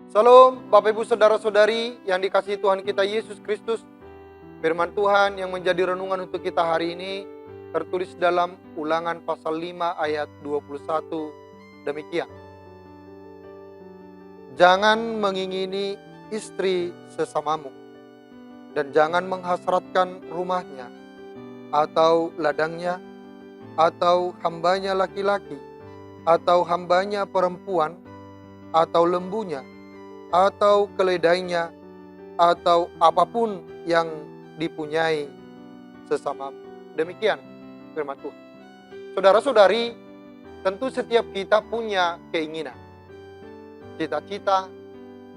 Salam Bapak Ibu Saudara-saudari yang dikasihi Tuhan kita Yesus Kristus. Firman Tuhan yang menjadi renungan untuk kita hari ini tertulis dalam Ulangan pasal 5 ayat 21 demikian. Jangan mengingini istri sesamamu dan jangan menghasratkan rumahnya atau ladangnya atau hambanya laki-laki atau hambanya perempuan atau lembunya atau keledainya, atau apapun yang dipunyai sesama. Demikian firman Tuhan. Saudara-saudari, tentu setiap kita punya keinginan, cita-cita,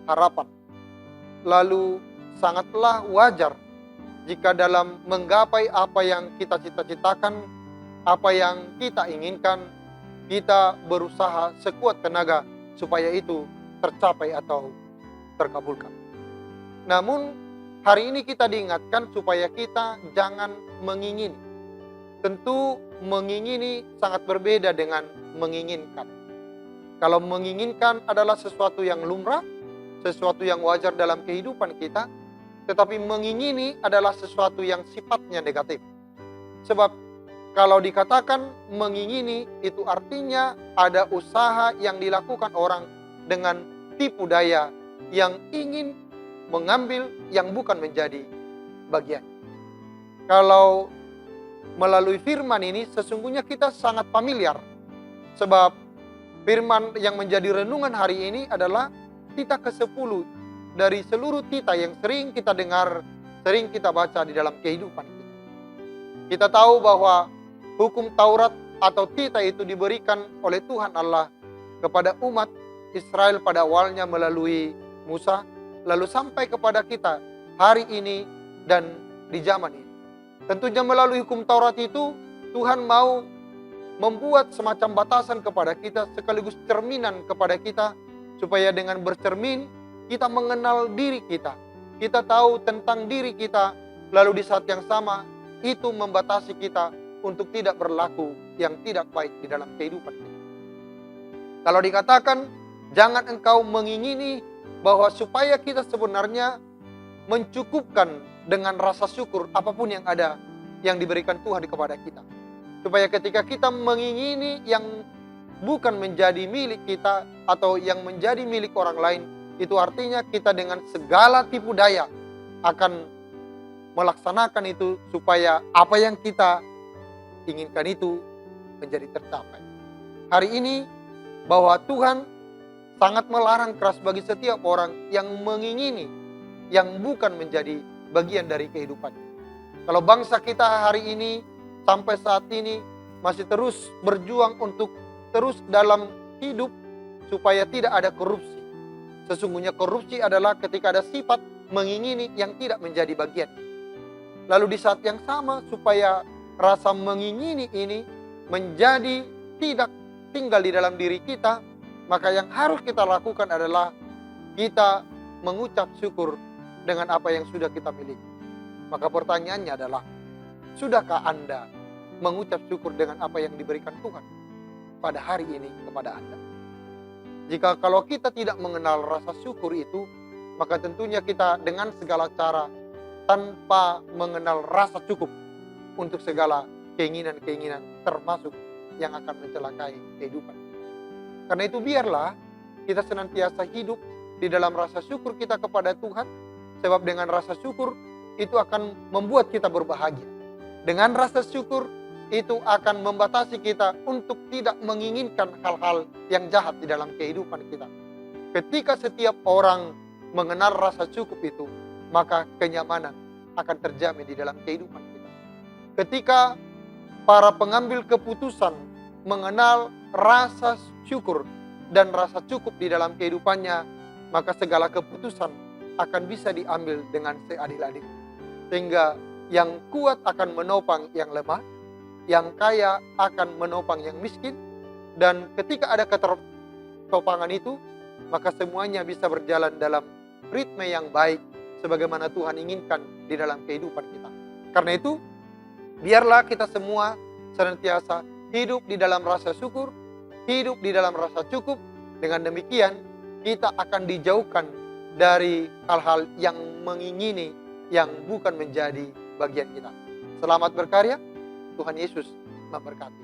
harapan. Lalu sangatlah wajar jika dalam menggapai apa yang kita cita-citakan, apa yang kita inginkan, kita berusaha sekuat tenaga supaya itu tercapai atau terkabulkan. Namun hari ini kita diingatkan supaya kita jangan mengingini. Tentu mengingini sangat berbeda dengan menginginkan. Kalau menginginkan adalah sesuatu yang lumrah, sesuatu yang wajar dalam kehidupan kita, tetapi mengingini adalah sesuatu yang sifatnya negatif. Sebab kalau dikatakan mengingini itu artinya ada usaha yang dilakukan orang dengan tipu daya yang ingin mengambil yang bukan menjadi bagian. Kalau melalui firman ini sesungguhnya kita sangat familiar. Sebab firman yang menjadi renungan hari ini adalah titah ke-10 dari seluruh titah yang sering kita dengar, sering kita baca di dalam kehidupan kita. Kita tahu bahwa hukum Taurat atau titah itu diberikan oleh Tuhan Allah kepada umat Israel pada awalnya melalui Musa, lalu sampai kepada kita hari ini dan di zaman ini. Tentunya melalui hukum Taurat itu Tuhan mau membuat semacam batasan kepada kita sekaligus cerminan kepada kita supaya dengan bercermin kita mengenal diri kita. Kita tahu tentang diri kita, lalu di saat yang sama itu membatasi kita untuk tidak berlaku yang tidak baik di dalam kehidupan kita. Kalau dikatakan jangan engkau mengingini bahwa supaya kita sebenarnya mencukupkan dengan rasa syukur apapun yang ada yang diberikan Tuhan kepada kita. Supaya ketika kita mengingini yang bukan menjadi milik kita atau yang menjadi milik orang lain, itu artinya kita dengan segala tipu daya akan melaksanakan itu supaya apa yang kita inginkan itu menjadi tercapai. Hari ini bahwa Tuhan sangat melarang keras bagi setiap orang yang mengingini yang bukan menjadi bagian dari kehidupan. Kalau bangsa kita hari ini sampai saat ini masih terus berjuang untuk terus dalam hidup supaya tidak ada korupsi. Sesungguhnya korupsi adalah ketika ada sifat mengingini yang tidak menjadi bagian. Lalu di saat yang sama supaya rasa mengingini ini menjadi tidak tinggal di dalam diri kita, maka yang harus kita lakukan adalah kita mengucap syukur dengan apa yang sudah kita miliki. Maka pertanyaannya adalah, sudahkah Anda mengucap syukur dengan apa yang diberikan Tuhan pada hari ini kepada Anda? Jika kalau kita tidak mengenal rasa syukur itu, maka tentunya kita dengan segala cara tanpa mengenal rasa cukup untuk segala keinginan-keinginan termasuk yang akan mencelakai kehidupan. Karena itu biarlah kita senantiasa hidup di dalam rasa syukur kita kepada Tuhan. Sebab dengan rasa syukur itu akan membuat kita berbahagia. Dengan rasa syukur itu akan membatasi kita untuk tidak menginginkan hal-hal yang jahat di dalam kehidupan kita. Ketika setiap orang mengenal rasa cukup itu, maka kenyamanan akan terjamin di dalam kehidupan kita. Ketika para pengambil keputusan mengenal rasa syukur dan rasa cukup di dalam kehidupannya, maka segala keputusan akan bisa diambil dengan seadil-adil. Sehingga yang kuat akan menopang yang lemah, yang kaya akan menopang yang miskin, dan ketika ada ketertopangan itu, maka semuanya bisa berjalan dalam ritme yang baik sebagaimana Tuhan inginkan di dalam kehidupan kita. Karena itu, biarlah kita semua senantiasa hidup di dalam rasa syukur, hidup di dalam rasa cukup. Dengan demikian, kita akan dijauhkan dari hal-hal yang mengingini yang bukan menjadi bagian kita. Selamat berkarya, Tuhan Yesus memberkati.